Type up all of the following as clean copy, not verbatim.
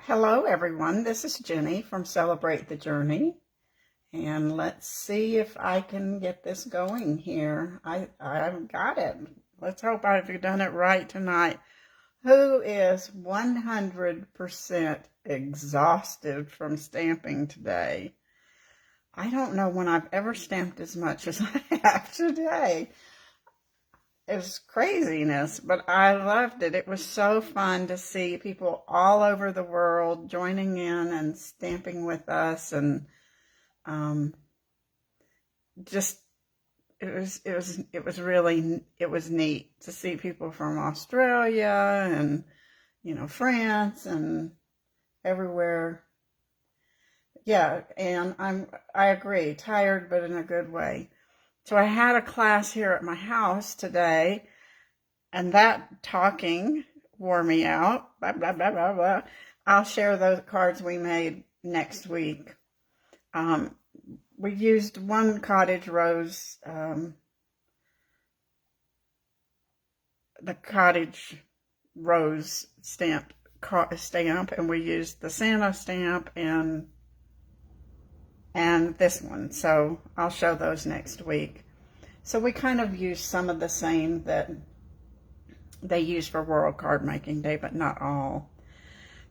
Hello everyone, this is Ginny from Celebrate the Journey, and let's see if I can get this going here. I've got it. Let's hope I've done it right tonight. Who is 100% exhausted from stamping today? I don't know when I've ever stamped as much as I have today. It was craziness, but I loved it. It was so fun to see people all over the world joining in and stamping with us, and just it was neat to see people from Australia and France and everywhere. Yeah, and I agree, tired but in a good way. So I had a class here at my house today, and that talking wore me out. Blah, blah, blah, blah, blah. I'll share those cards we made next week. We used one Cottage Rose, the Cottage Rose stamp, and we used the Santa stamp and this one. So I'll show those next week. So we kind of used some of the same that they use for World Card Making Day, but not all.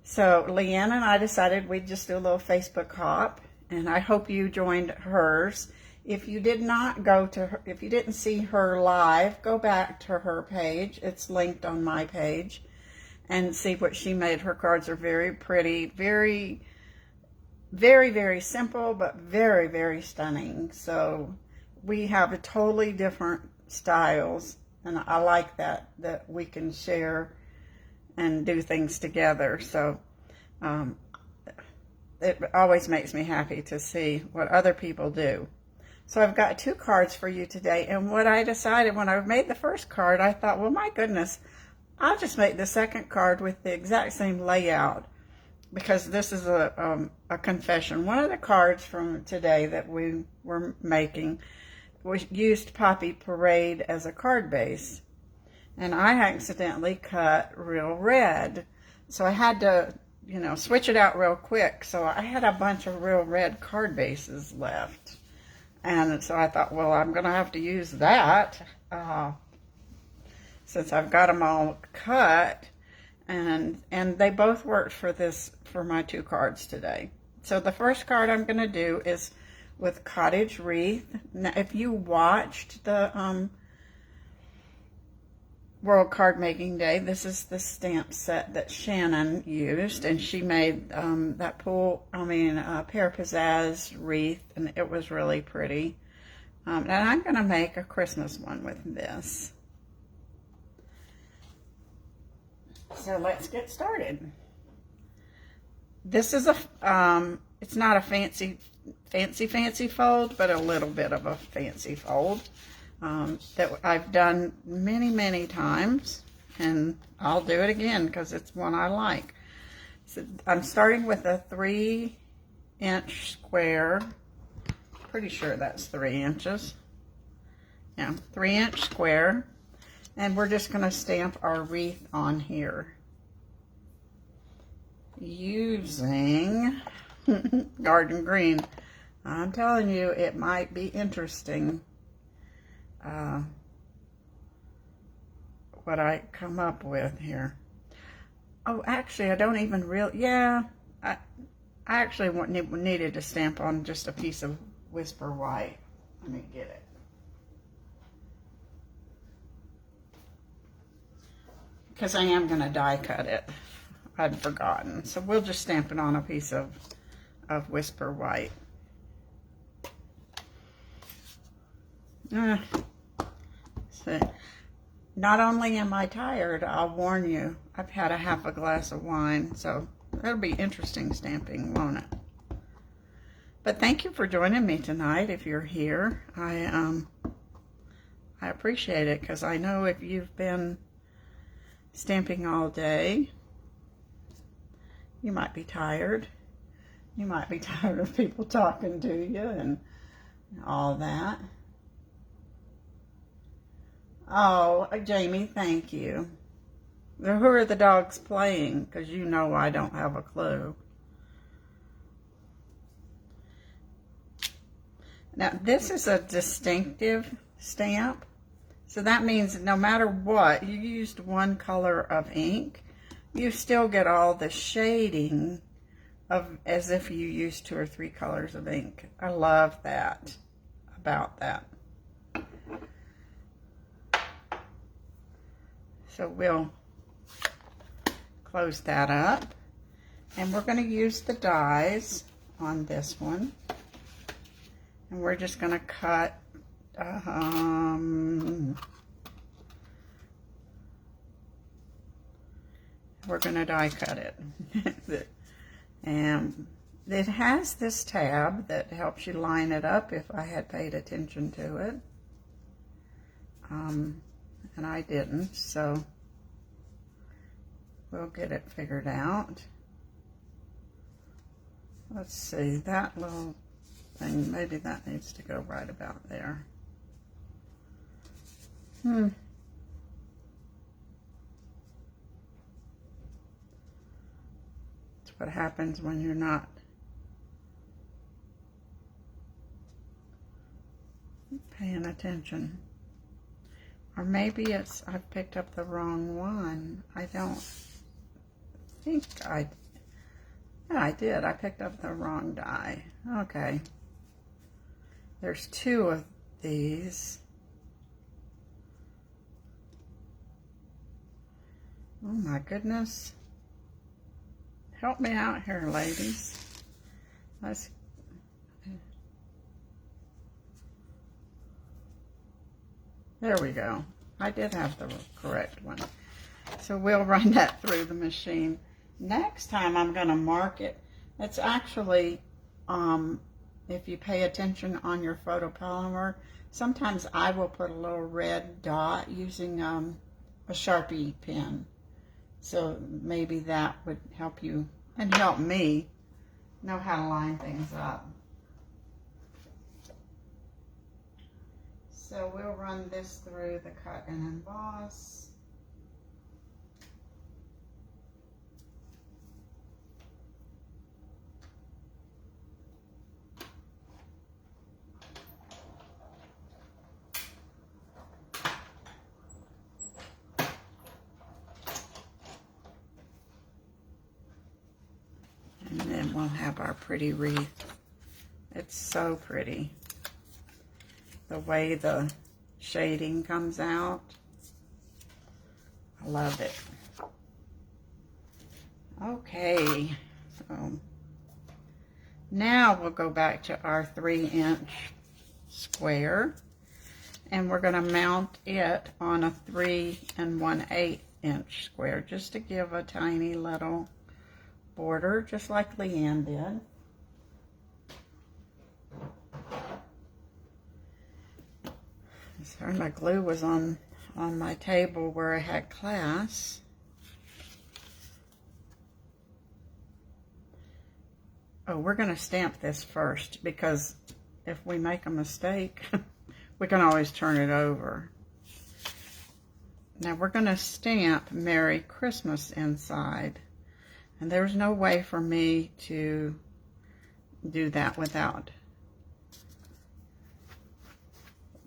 So LeAnne and I decided we'd just do a little Facebook hop, and I hope you joined hers. If you did not go to her, if you didn't see her live, go back to her page. It's linked on my page, and see what she made. Her cards are very pretty, very, very, very simple, but very, very stunning. So we have a totally different styles, and I like that we can share and do things together. So it always makes me happy to see what other people do. So I've got two cards for you today, and what I decided when I made the first card, I thought, well, my goodness, I'll just make the second card with the exact same layout, because this is a confession. One of the cards from today that we were making, we used Poppy Parade as a card base, and I accidentally cut real red, so I had to switch it out real quick. So I had a bunch of real red card bases left, and so I thought, well, I'm gonna have to use that since I've got them all cut, and they both worked for my two cards today. So the first card I'm gonna do is with Cottage Wreath. Now, if you watched the World Card Making Day, this is the stamp set that Shannon used, and she made that Pear Pizzazz wreath, and it was really pretty. And I'm going to make a Christmas one with this. So let's get started. This is it's not a fancy fold, but a little bit of a fancy fold that I've done many times, and I'll do it again because it's one I like. So I'm starting with a 3-inch square. Pretty sure that's 3 inches. Yeah, 3-inch square, and we're just going to stamp our wreath on here using garden green. I'm telling you, it might be interesting what I come up with here. Oh, actually, I don't even I actually needed to stamp on just a piece of Whisper White. Let me get it. Because I am going to die cut it. I'd forgotten. So we'll just stamp it on a piece of Whisper White. So not only am I tired, I'll warn you, I've had a half a glass of wine, so that'll be interesting stamping, won't it? But thank you for joining me tonight. If you're here, I appreciate it, because I know if you've been stamping all day, you might be tired. You might be tired of people talking to you and all that. Oh, Jamie, thank you. Who are the dogs playing? Because you know I don't have a clue. Now, this is a distinctive stamp. So that means no matter what, you used one color of ink, you still get all the shading of as if you used 2 or 3 colors of ink. I love that about that. So we'll close that up, and we're going to use the dies on this one, and we're just going to cut we're going to die cut it. And it has this tab that helps you line it up if I had paid attention to it. And I didn't, so we'll get it figured out. Let's see, that little thing, maybe that needs to go right about there. That's what happens when you're not paying attention. Or maybe it's, I've picked up the wrong one. I don't think yeah, I did. I picked up the wrong die. Okay. There's 2 of these. Oh my goodness. Help me out here, ladies. There we go. I did have the correct one. So we'll run that through the machine. Next time I'm going to mark it. It's actually, if you pay attention on your photopolymer, sometimes I will put a little red dot using a Sharpie pen. So maybe that would help you and help me know how to line things up. So we'll run this through the cut and emboss. And then we'll have our pretty wreath. It's so pretty. The way the shading comes out. I love it. Okay, so now we'll go back to our 3-inch square, and we're going to mount it on a 3 1/8 inch square just to give a tiny little border, just like LeAnne did. Sorry, my glue was on my table where I had class. Oh, we're going to stamp this first, because if we make a mistake, we can always turn it over. Now we're going to stamp Merry Christmas inside. And there's no way for me to do that without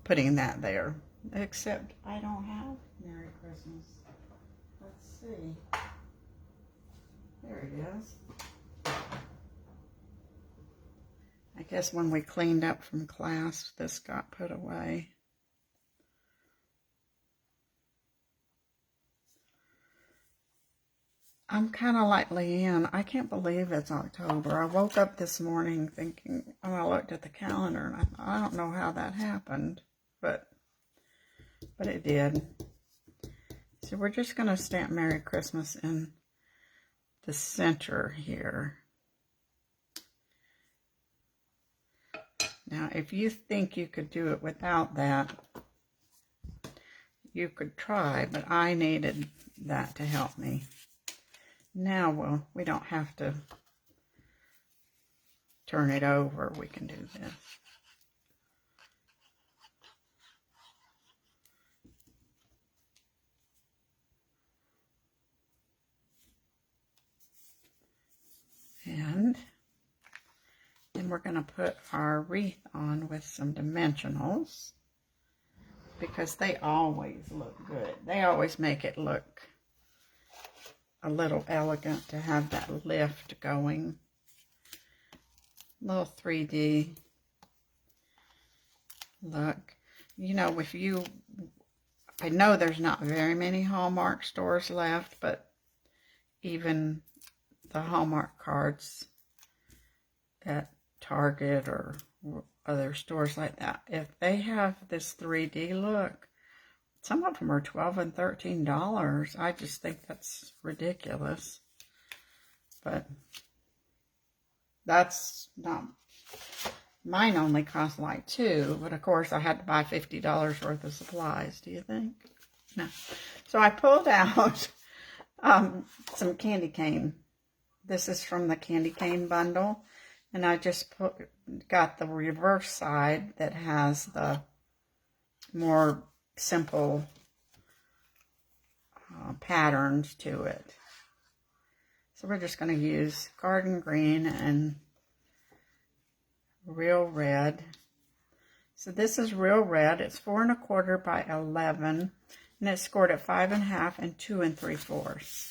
putting that there, except I don't have Merry Christmas. Let's see. There it is. I guess when we cleaned up from class, this got put away. I'm kind of like LeAnne. I can't believe it's October. I woke up this morning thinking, oh, I looked at the calendar and I thought, I don't know how that happened. But it did. So we're just going to stamp Merry Christmas in the center here. Now, if you think you could do it without that, you could try, but I needed that to help me. Now, we don't have to turn it over. We can do this. then we're going to put our wreath on with some dimensionals, because they always look good. They always make it look a little elegant to have that lift going. Little 3D look. You know, I know there's not very many Hallmark stores left, but even the Hallmark cards at Target or other stores like that, if they have this 3D look, some of them are $12 and $13. I just think that's ridiculous. But that's not, mine only cost like $2, but of course I had to buy $50 worth of supplies. Do you think? No. So I pulled out some candy cane. This is from the candy cane bundle, and I just got the reverse side that has the more simple patterns to it. So we're just going to use garden green and real red. So this is real red. It's 4 1/4 by 11, and it's scored at 5 1/2 and 2 3/4.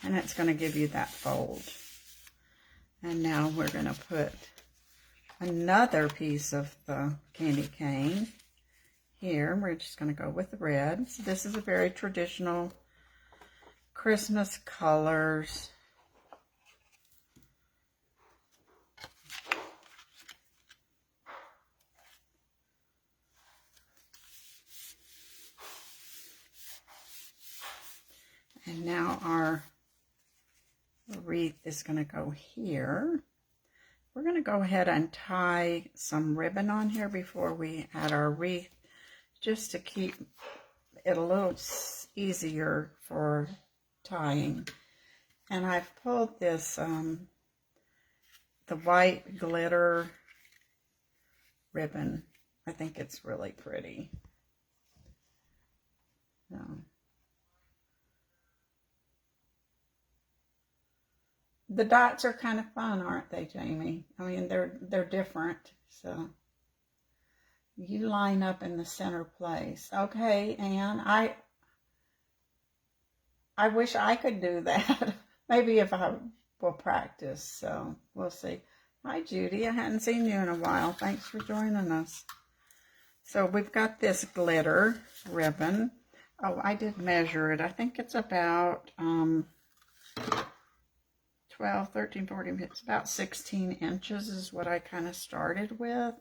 And it's going to give you that fold. And now we're going to put another piece of the candy cane here. We're just going to go with red. So this is a very traditional Christmas colors. And now our wreath is going to go here. We're going to go ahead and tie some ribbon on here before we add our wreath, just to keep it a little easier for tying. And I've pulled this, the white glitter ribbon. I think it's really pretty. So, the dots are kind of fun, aren't they, Jamie? I mean, they're different. So you line up in the center place. Okay, Anne, I wish I could do that. Maybe if I will practice. So we'll see. Hi, Judy. I hadn't seen you in a while. Thanks for joining us. So we've got this glitter ribbon. Oh, I did measure it. I think it's about 12, 13, 14, it's about 16 inches is what I kind of started with.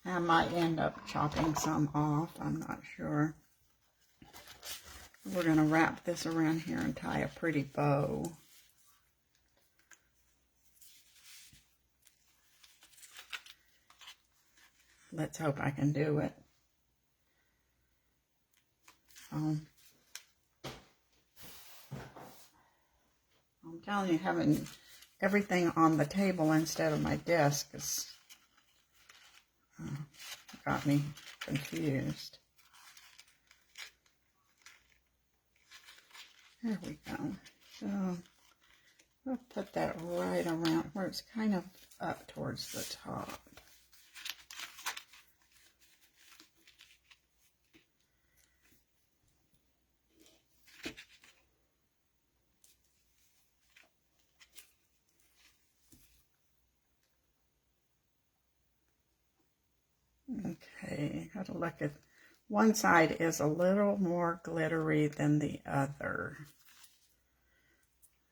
I might end up chopping some off, I'm not sure. We're going to wrap this around here and tie a pretty bow. Let's hope I can do it. I'm telling you, having everything on the table instead of my desk has got me confused. There we go. So we'll put that right around where it's kind of up towards the top. Okay, got to look at one side is a little more glittery than the other.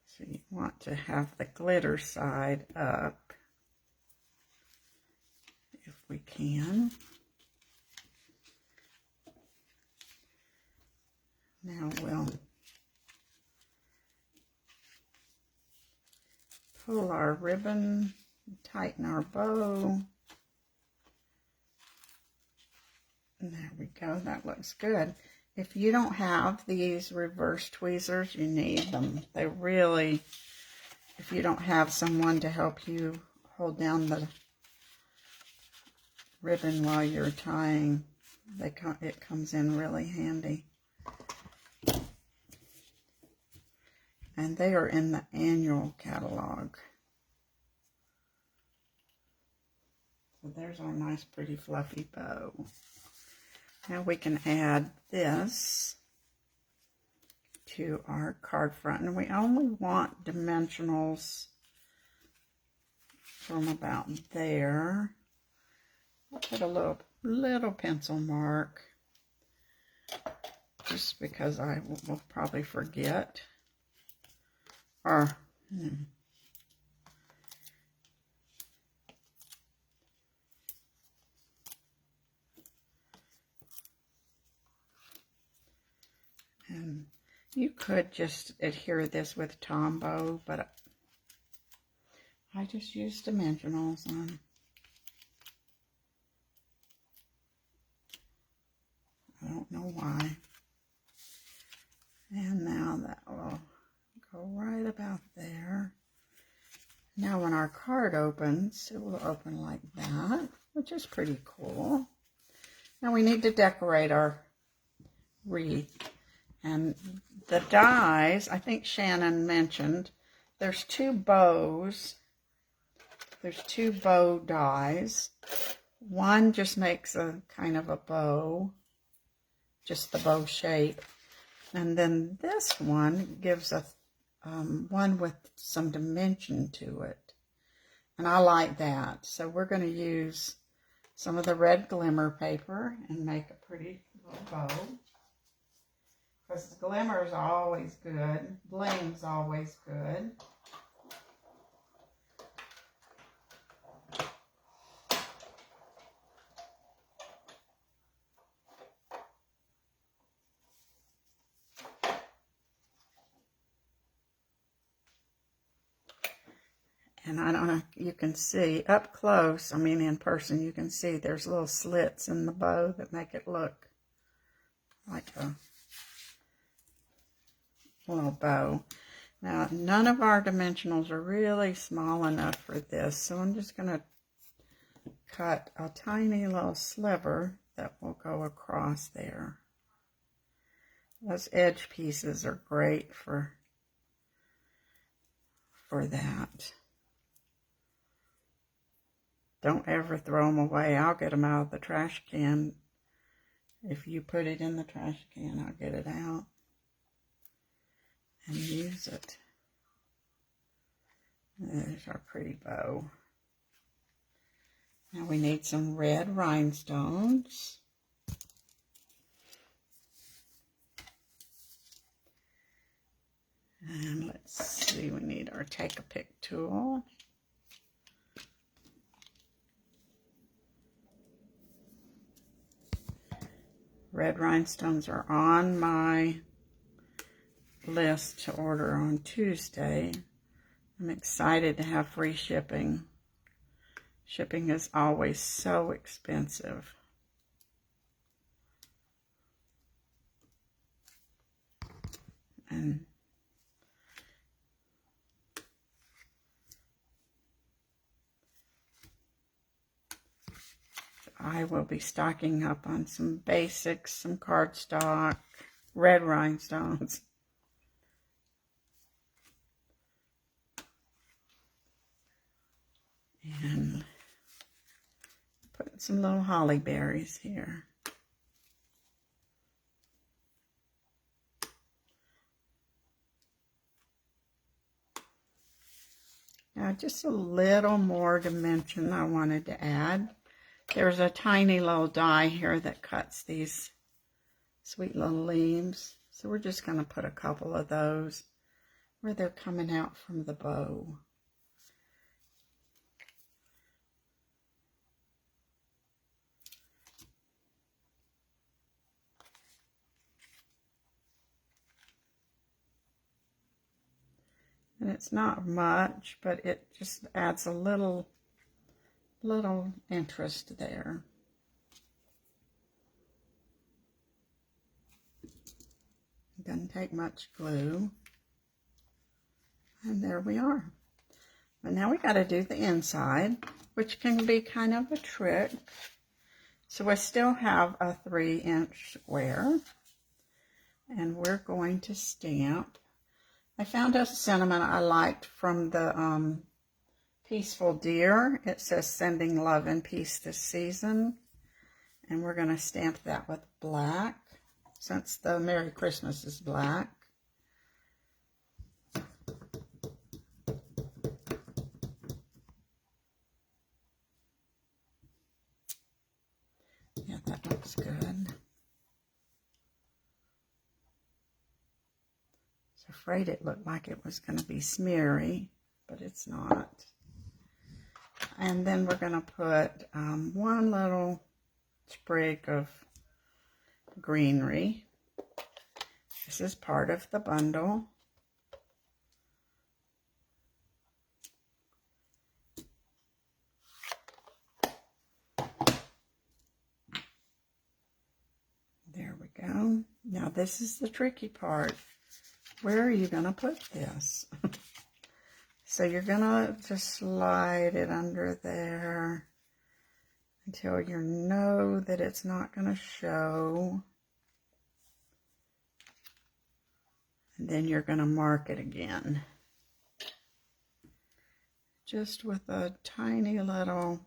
So you want to have the glitter side up if we can. Now we'll pull our ribbon, tighten our bow. There we go, that looks good. If you don't have these reverse tweezers, you need them. They really, if you don't have someone to help you hold down the ribbon while you're tying, it comes in really handy. And they are in the annual catalog. So there's our nice, pretty, fluffy bow. Now we can add this to our card front. And we only want dimensionals from about there. I'll put a little pencil mark just because I will probably forget. Or, and you could just adhere this with Tombow, but I just use dimensionals on. I don't know why. And now that will go right about there. Now when our card opens, it will open like that, which is pretty cool. Now we need to decorate our wreath. And the dies, I think Shannon mentioned, there's 2 bows. There's 2 bow dies. One just makes a kind of a bow, just the bow shape. And then this one gives a one with some dimension to it. And I like that. So we're going to use some of the red glimmer paper and make a pretty little bow. Because the glimmer is always good. Bling's always good. And I don't know, you can see up close, I mean in person, you can see there's little slits in the bow that make it look like a little bow. Now, none of our dimensionals are really small enough for this, so I'm just going to cut a tiny little sliver that will go across there. Those edge pieces are great for that. Don't ever throw them away. I'll get them out of the trash can. If you put it in the trash can, I'll get it out and use it. There's our pretty bow. Now we need some red rhinestones. And let's see, we need our Take-A-Pick tool. Red rhinestones are on my list to order on Tuesday. I'm excited to have free shipping. Shipping is always so expensive. And I will be stocking up on some basics, some cardstock, red rhinestones. And putting some little holly berries here. Now just a little more dimension I wanted to add. There's a tiny little die here that cuts these sweet little leaves. So we're just going to put a couple of those where they're coming out from the bow. And it's not much, but it just adds a little interest there. It doesn't take much glue. And there we are. But now we got to do the inside, which can be kind of a trick. So I still have a 3-inch square, and we're going to stamp. I found a sentiment I liked from the Peaceful Dear. It says sending love and peace this season. And we're going to stamp that with black, since the Merry Christmas is black. Yeah, that looks good. I was afraid it looked like it was going to be smeary, but it's not. And then we're going to put one little sprig of greenery. This is part of the bundle. There we go. Now this is the tricky part. Where are you going to put this? So you're going to just slide it under there until you know that it's not going to show. And then you're going to mark it again. Just with a tiny little,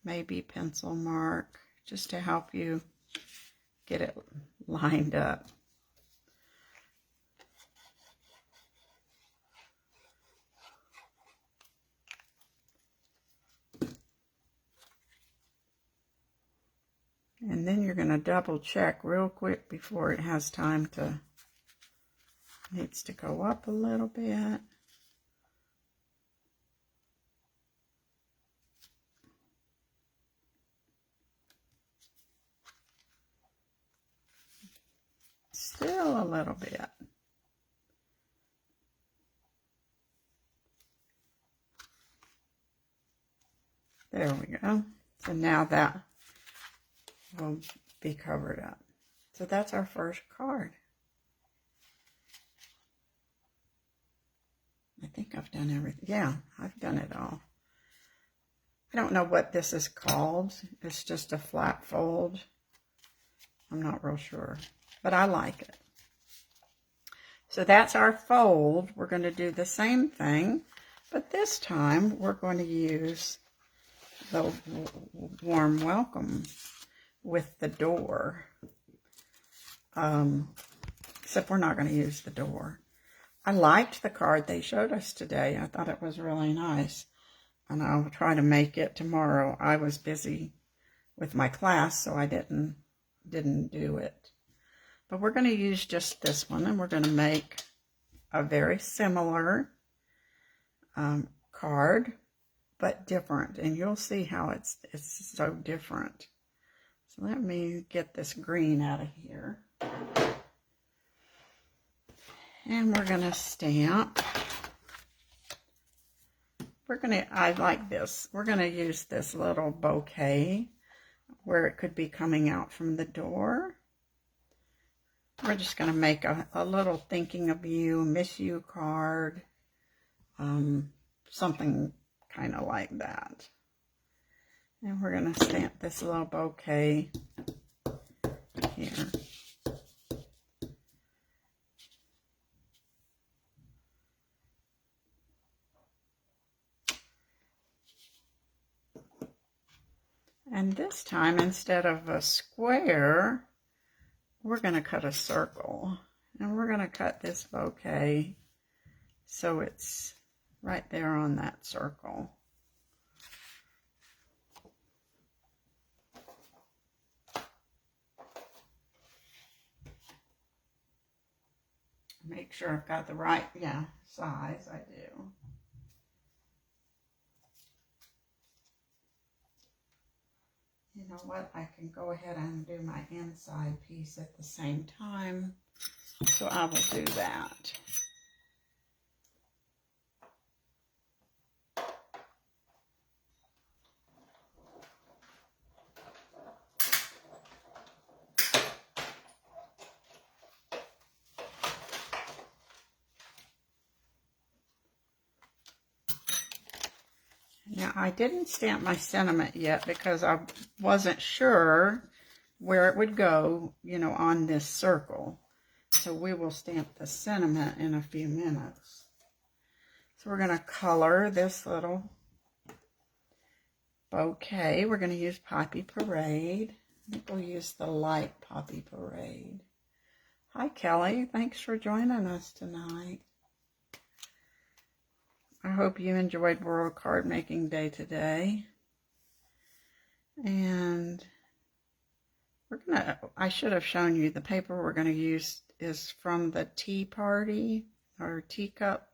maybe pencil mark, just to help you get it lined up. And then you're going to double check real quick before it has time to, needs to go up a little bit. Still a little bit. There we go. So now that will be covered up. So that's our first card. I think I've done everything. Yeah, I've done it all. I don't know what this is called. It's just a flat fold. I'm not real sure, but I like it. So that's our fold. We're going to do the same thing, but this time we're going to use the warm welcome with the door. Except we're not going to use the door. I liked the card they showed us today. I thought it was really nice. And I'll try to make it tomorrow. I was busy with my class, so I didn't do it. But we're going to use just this one, and we're going to make a very similar card, but different. And you'll see how it's so different. So let me get this green out of here. And we're going to stamp. I like this. We're going to use this little bouquet where it could be coming out from the door. We're just going to make a little thinking of you, miss you card. Something kind of like that. And we're going to stamp this little bouquet here. And this time, instead of a square, we're going to cut a circle. And we're going to cut this bouquet so it's right there on that circle. Make sure I've got the right, size. I do. You know what? I can go ahead and do my inside piece at the same time. So I will do that. Now, I didn't stamp my sentiment yet because I wasn't sure where it would go, on this circle. So we will stamp the sentiment in a few minutes. So we're going to color this little bouquet. We're going to use Poppy Parade. I think we'll use the light Poppy Parade. Hi, Kelly. Thanks for joining us tonight. I hope you enjoyed World Card Making Day today. And I should have shown you the paper we're going to use is from the Tea Party or Teacup.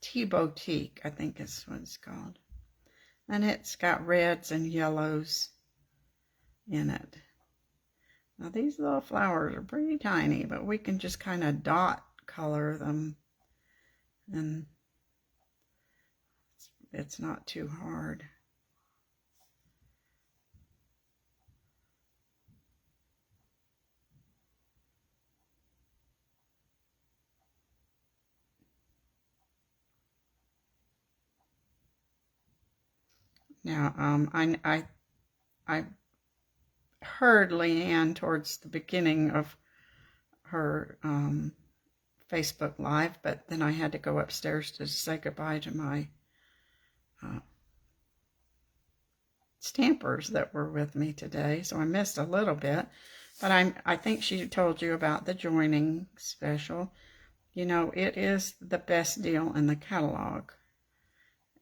Tea Boutique, I think is what it's called. And it's got reds and yellows in it. Now these little flowers are pretty tiny, but we can just kind of dot color them, and it's not too hard. Now, I heard LeAnne towards the beginning of her Facebook Live, but then I had to go upstairs to say goodbye to my stampers that were with me today, so I missed a little bit. But I think she told you about the joining special. You know, it is the best deal in the catalog.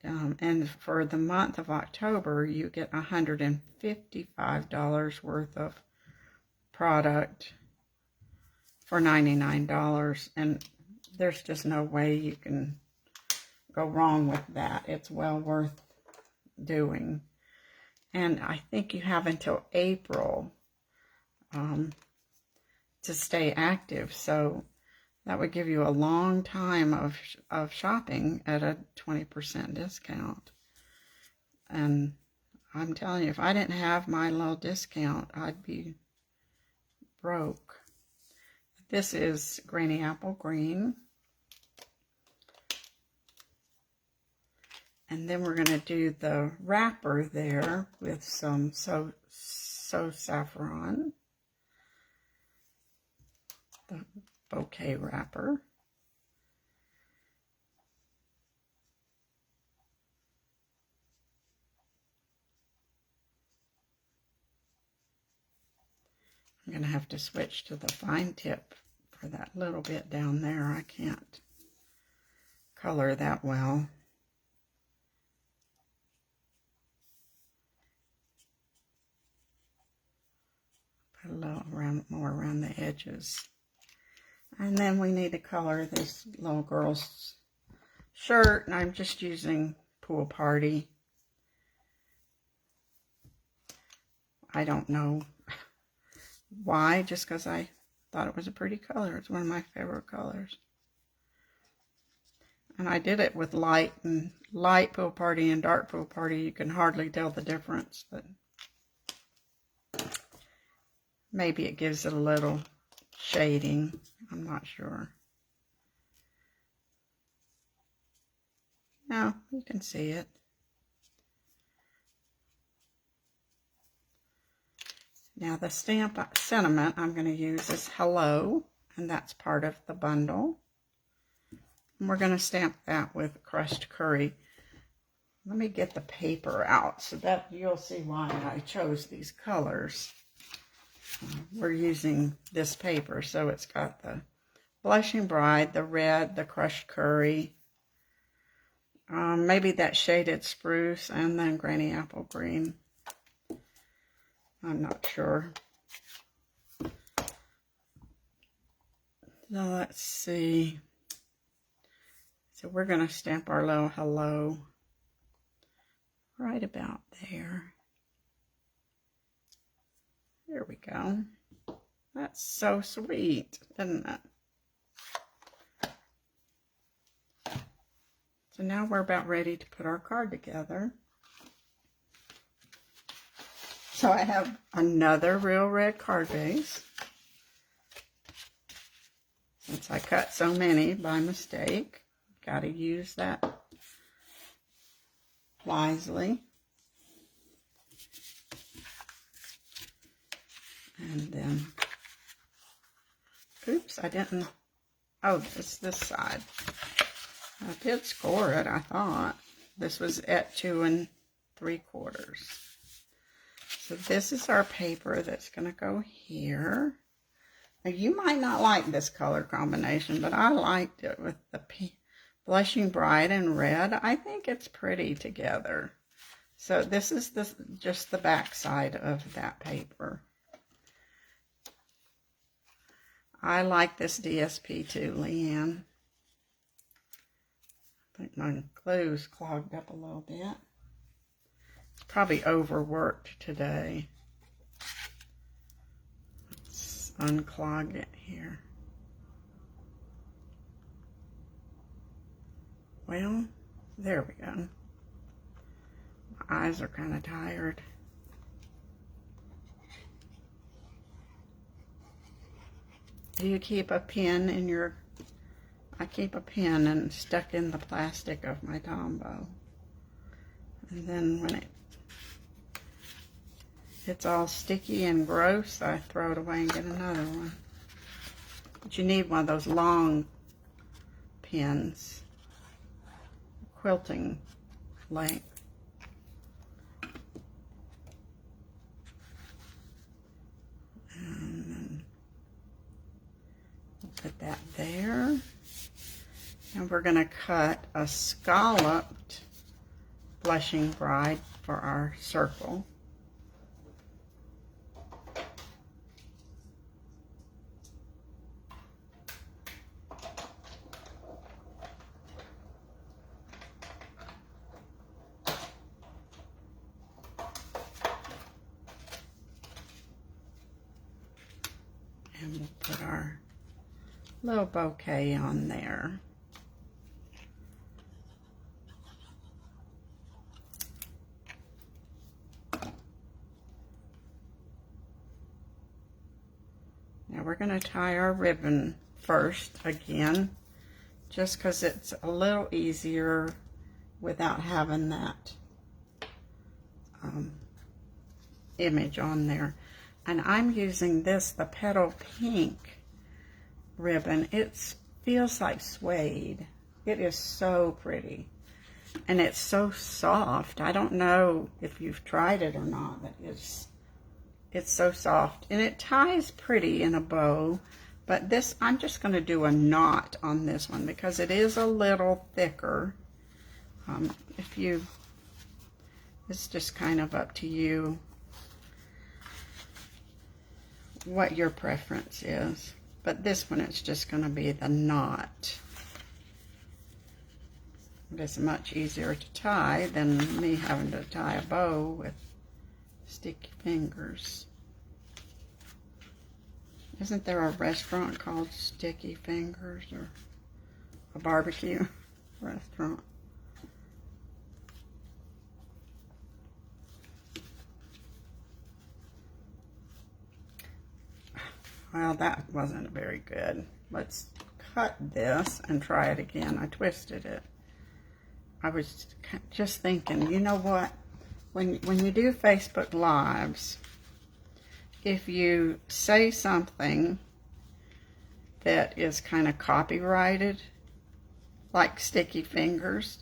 And for the month of October, you get $155 worth of product for $99. And there's just no way you can go wrong with that. It's well worth doing. And I think you have until April to stay active. So that would give you a long time of shopping at a 20% discount. And I'm telling you, if I didn't have my little discount, I'd be broke. This is Granny Apple Green. And then we're going to do the wrapper there with some So Saffron. The bouquet wrapper. I'm going to have to switch to the fine tip for that little bit down there. I can't color that well. Put a little more around the edges. And then we need to color this little girl's shirt, and I'm just using Pool Party. I don't know why, just because I thought it was a pretty color. It's one of my favorite colors. And I did it with light Pool Party and dark Pool Party. You can hardly tell the difference, but maybe it gives it a little shading. I'm not sure. No, you can see it. Now the stamp sentiment I'm going to use is Hello, and that's part of the bundle. And we're going to stamp that with crushed curry. Let me get the paper out so that you'll see why I chose these colors. We're using this paper, so it's got the Blushing Bride, the red, the crushed curry, maybe that shaded spruce, and then Granny Apple Green. I'm not sure. So let's see. So we're going to stamp our little hello right about there. There we go. That's so sweet, isn't it? So now we're about ready to put our card together. So I have another real red card base. Since I cut so many by mistake, got to use that wisely. And then, oops, I didn't, oh, it's this side. I did score it, I thought. This was at 2 3/4. So this is our paper that's going to go here. Now you might not like this color combination, but I liked it with the Blushing Bride and red. I think it's pretty together. So this is just the back side of that paper. I like this DSP too, LeAnne. I think my glue's clogged up a little bit. It's probably overworked today. Let's unclog it here. Well, there we go. My eyes are kind of tired. Do you keep a pin in your... I keep a pin and stuck in the plastic of my Tombow. And then when it's all sticky and gross, I throw it away and get another one. But you need one of those long pins. Quilting length. And then we'll put that there. And we're going to cut a scalloped Blushing Bride for our circle. And we'll put our little bouquet on there. Now we're going to tie our ribbon first again, just because it's a little easier without having that image on there. And I'm using this, the Petal Pink ribbon. It feels like suede. It is so pretty. And it's so soft. I don't know if you've tried it or not, but it's so soft. And it ties pretty in a bow. But this, I'm just going to do a knot on this one because it is a little thicker. It's just kind of up to you what your preference is. But this one, it's just going to be the knot. It's much easier to tie than me having to tie a bow with sticky fingers. Isn't there a restaurant called Sticky Fingers, or a barbecue restaurant? Well, that wasn't very good. Let's cut this and try it again. I twisted it. I was just thinking, you know what? When you do Facebook Lives, if you say something that is kind of copyrighted, like Sticky Fingers,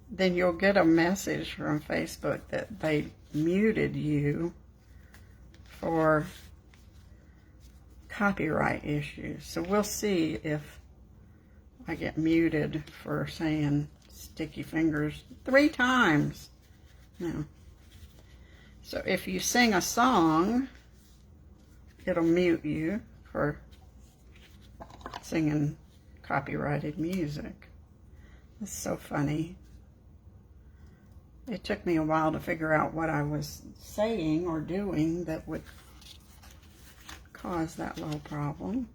then you'll get a message from Facebook that they muted you for copyright issues. So we'll see if I get muted for saying Sticky Fingers 3 times. No. So if you sing a song, it'll mute you for singing copyrighted music. It's so funny. It took me a while to figure out what I was saying or doing that would cause that little problem.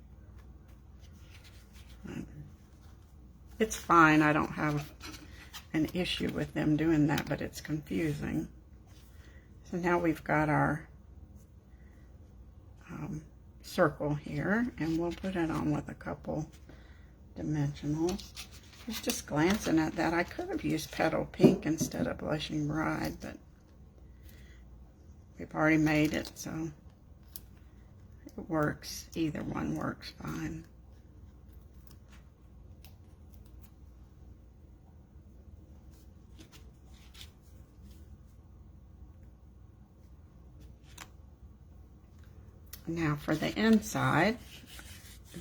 It's fine. I don't have an issue with them doing that, but it's confusing. So now we've got our circle here, and we'll put it on with a couple dimensionals. I was just glancing at that. I could have used Petal Pink instead of Blushing Bride, but we've already made it, so it works. Either one works fine. Now for the inside,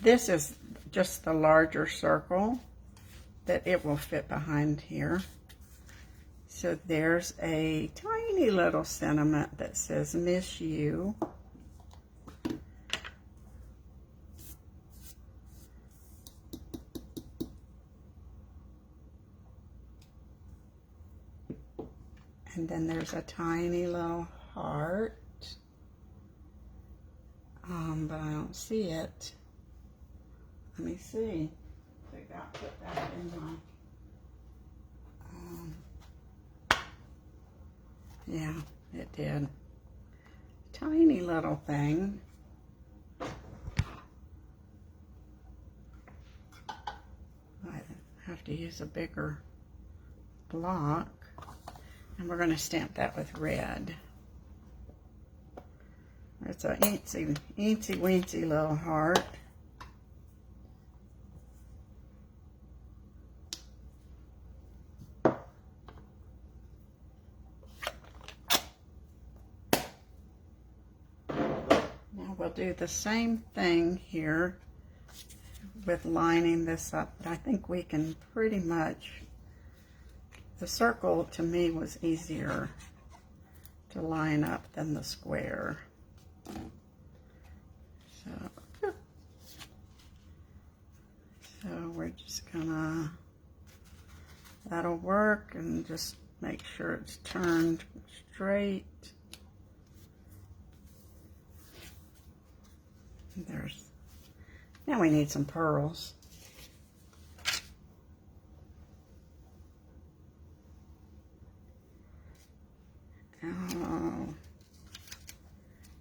this is just the larger circle that it will fit behind here. So there's a tiny little sentiment that says, "Miss you." And then there's a tiny little heart. But I don't see it. Let me see. I think I'll put that in my... yeah, it did. Tiny little thing. I have to use a bigger block. And we're going to stamp that with red. It's a eensy weensy little heart. Now we'll do the same thing here with lining this up, but I think we can pretty much, the circle to me was easier to line up than the square. So we're just gonna, that'll work, and just make sure it's turned straight. There's, now we need some pearls. I'm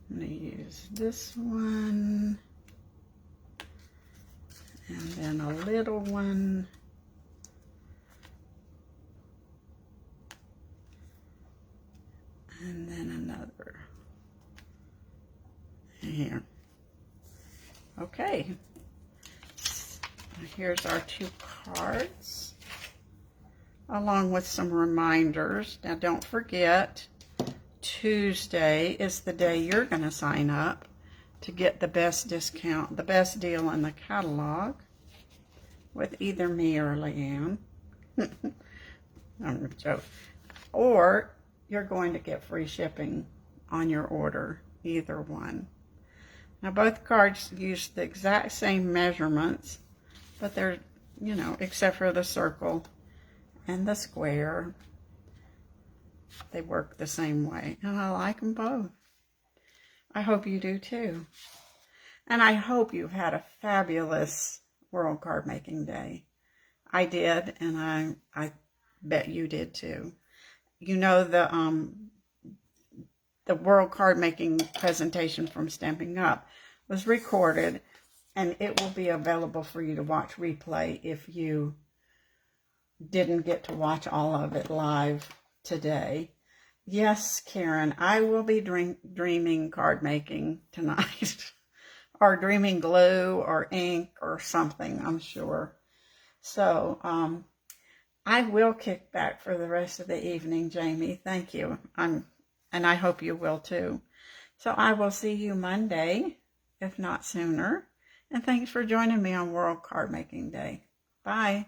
going to use this one, and then a little one, and then another here. Okay, here's our 2 cards, along with some reminders. Now don't forget, Tuesday is the day you're going to sign up to get the best discount, the best deal in the catalog with either me or LeAnne. I'm a joke. Or you're going to get free shipping on your order, either one. Now both cards use the exact same measurements, but they're, you know, except for the circle and the square, they work the same way, and I like them both. I hope you do too. And I hope you've had a fabulous World Card Making Day. I did, and I bet you did too. You know, the World Card Making presentation from Stamping Up was recorded, and it will be available for you to watch replay if you didn't get to watch all of it live today. Yes, Karen, I will be dreaming card making tonight. Or dreaming glue or ink or something, I'm sure. So, I will kick back for the rest of the evening, Jamie. Thank you. And I hope you will too. So I will see you Monday, if not sooner. And thanks for joining me on World Card Making Day. Bye.